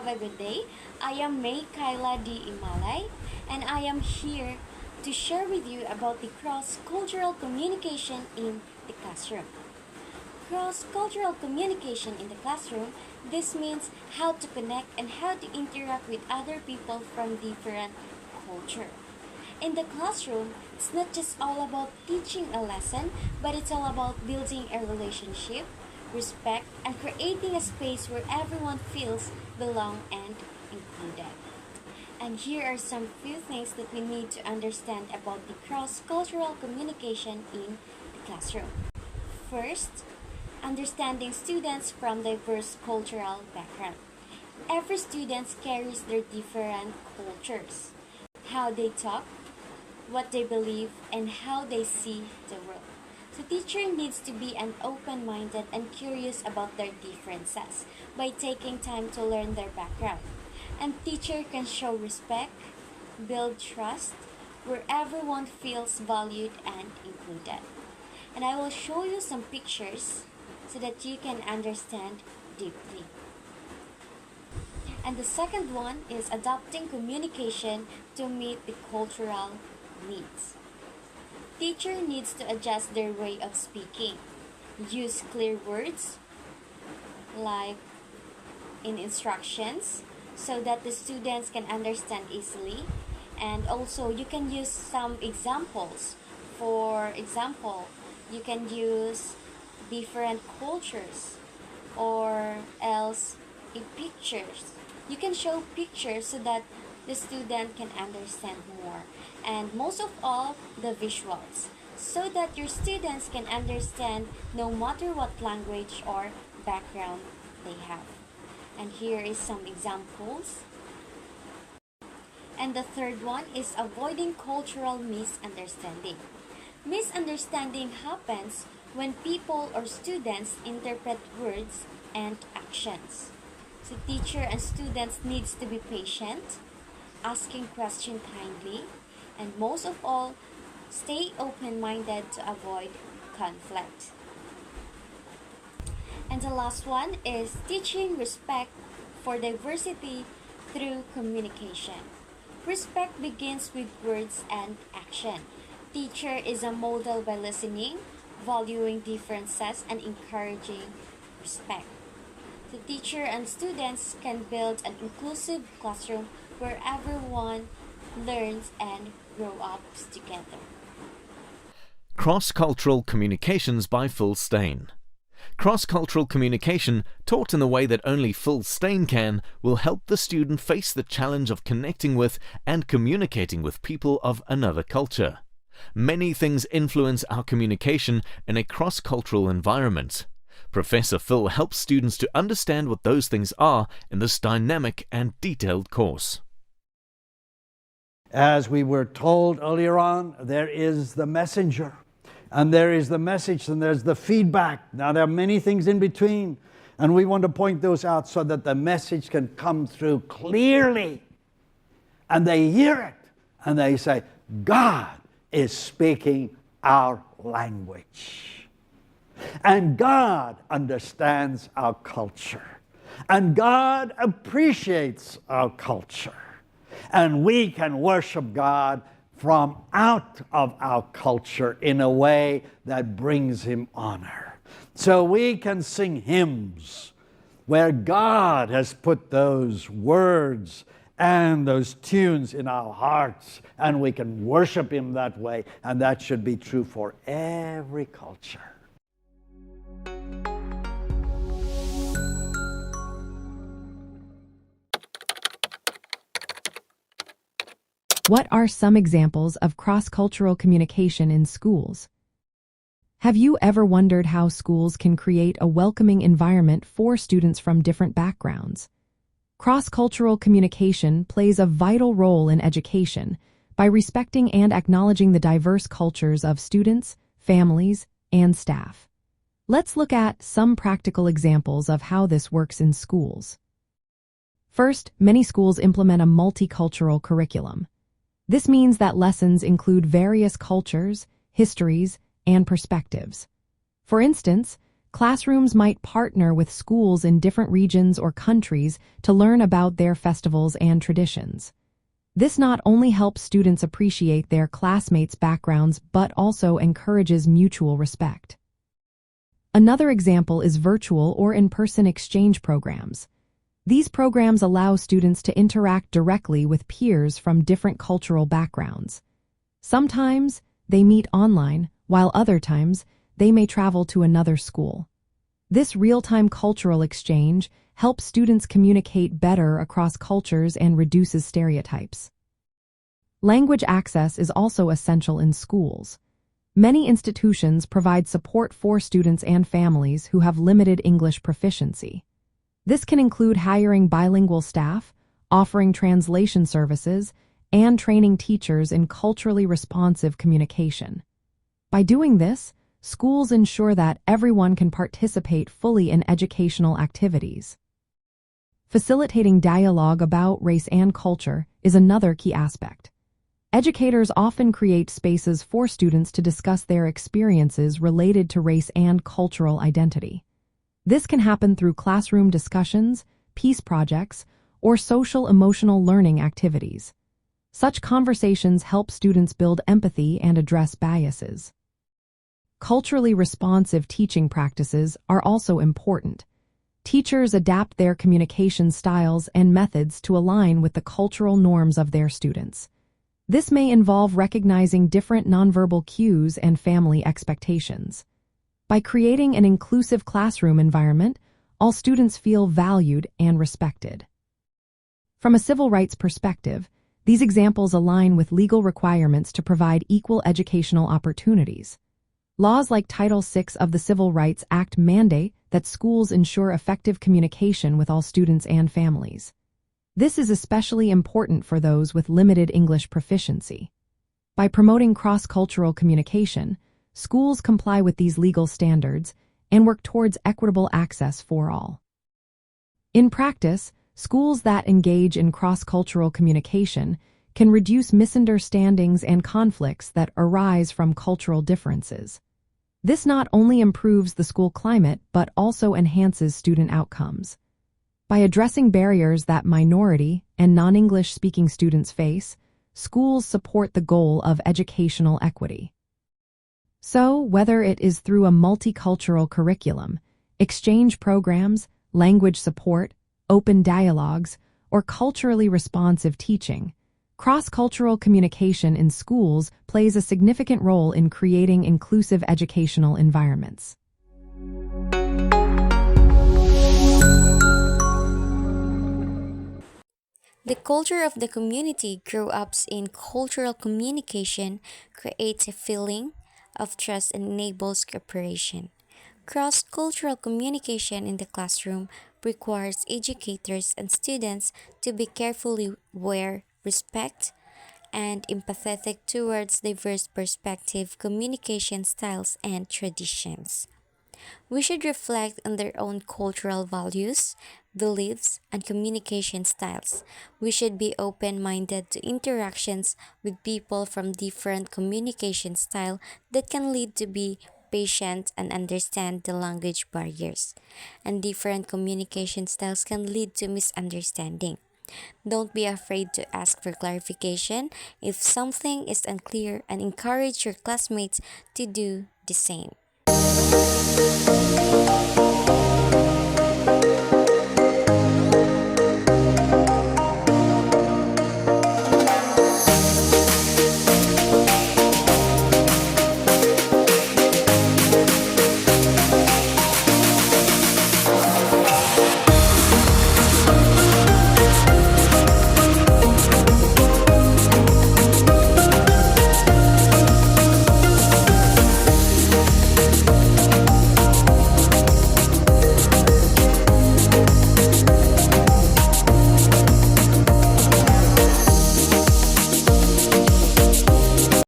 have a good day. I am May Kyla D. Imalay, and I am here to share with you about the cross-cultural communication in the classroom. Cross-cultural communication in the classroom, this means how to connect and how to interact with other people from different culture. In the classroom, it's not just all about teaching a lesson, but it's all about building a relationship, respect, and creating a space where everyone feels belong and included. And here are some few things that we need to understand about the cross-cultural communication in the classroom. First, understanding students from diverse cultural background. Every student carries their different cultures, how they talk, what they believe, and how they see the world. The teacher needs to be an open-minded and curious about their differences by taking time to learn their background. And teacher can show respect, build trust, where everyone feels valued and included. And I will show you some pictures so that you can understand deeply. And the second one is adapting communication to meet the cultural needs. Teacher needs to adjust their way of speaking. Use clear words like in instructions so that the students can understand easily. And also you can use some examples. For example, you can use different cultures or else pictures. You can show pictures so that the student can understand more. And most of all, the visuals, so that your students can understand no matter what language or background they have. And here is some examples. And the third one is avoiding cultural misunderstanding. Misunderstanding happens when people or students interpret words and actions. So teacher and students needs to be patient, asking questions kindly, and most of all, stay open-minded to avoid conflict. And the last one is teaching respect for diversity through communication. Respect begins with words and action. Teacher is a model by listening, valuing differences, and encouraging respect. The teacher and students can build an inclusive classroom where everyone learns and grows up together. Cross-cultural communications by Phil Stein. Cross-cultural communication, taught in the way that only Phil Stein can, will help the student face the challenge of connecting with and communicating with people of another culture. Many things influence our communication in a cross-cultural environment. Professor Phil helps students to understand what those things are in this dynamic and detailed course. As we were told earlier on, there is the messenger, and there is the message, and there's the feedback. Now, there are many things in between, and we want to point those out so that the message can come through clearly. And they hear it, and they say, God is speaking our language. And God understands our culture. And God appreciates our culture. And we can worship God from out of our culture in a way that brings Him honor. So we can sing hymns where God has put those words and those tunes in our hearts, and we can worship Him that way. And that should be true for every culture. What are some examples of cross-cultural communication in schools? Have you ever wondered how schools can create a welcoming environment for students from different backgrounds? Cross-cultural communication plays a vital role in education by respecting and acknowledging the diverse cultures of students, families, and staff. Let's look at some practical examples of how this works in schools. First, many schools implement a multicultural curriculum. This means that lessons include various cultures, histories, and perspectives. For instance, Classrooms might partner with schools in different regions or countries to learn about their festivals and traditions. This not only helps students appreciate their classmates' backgrounds but also encourages mutual respect. Another example is virtual or in-person exchange programs. These programs allow students to interact directly with peers from different cultural backgrounds. Sometimes they meet online, while other times they may travel to another school. This real-time cultural exchange helps students communicate better across cultures and reduces stereotypes. Language access is also essential in schools. Many institutions provide support for students and families who have limited English proficiency. This can include hiring bilingual staff, offering translation services, and training teachers in culturally responsive communication. By doing this, schools ensure that everyone can participate fully in educational activities. Facilitating dialogue about race and culture is another key aspect. Educators often create spaces for students to discuss their experiences related to race and cultural identity. This can happen through classroom discussions, peace projects, or social-emotional learning activities. Such conversations help students build empathy and address biases. Culturally responsive teaching practices are also important. Teachers adapt their communication styles and methods to align with the cultural norms of their students. This may involve recognizing different nonverbal cues and family expectations. By creating an inclusive classroom environment, all students feel valued and respected. From a civil rights perspective, these examples align with legal requirements to provide equal educational opportunities. Laws like Title VI of the Civil Rights Act mandate that schools ensure effective communication with all students and families. This is especially important for those with limited English proficiency. By promoting cross-cultural communication, schools comply with these legal standards and work towards equitable access for all. In practice, schools that engage in cross-cultural communication can reduce misunderstandings and conflicts that arise from cultural differences. This not only improves the school climate but also enhances student outcomes. By addressing barriers that minority and non-English speaking students face, schools support the goal of educational equity. So, whether it is through a multicultural curriculum, exchange programs, language support, open dialogues, or culturally responsive teaching, cross-cultural communication in schools plays a significant role in creating inclusive educational environments. The culture of the community grow up in cultural communication creates a feeling of trust and enables cooperation. Cross-cultural communication in the classroom requires educators and students to be carefully aware, respect, and empathetic towards diverse perspective, communication styles, and traditions. We should reflect on their own cultural values, beliefs, and communication styles. We should be open-minded to interactions with people from different communication style that can lead to be patient and understand the language barriers. And different communication styles can lead to misunderstanding. Don't be afraid to ask for clarification if something is unclear and encourage your classmates to do the same.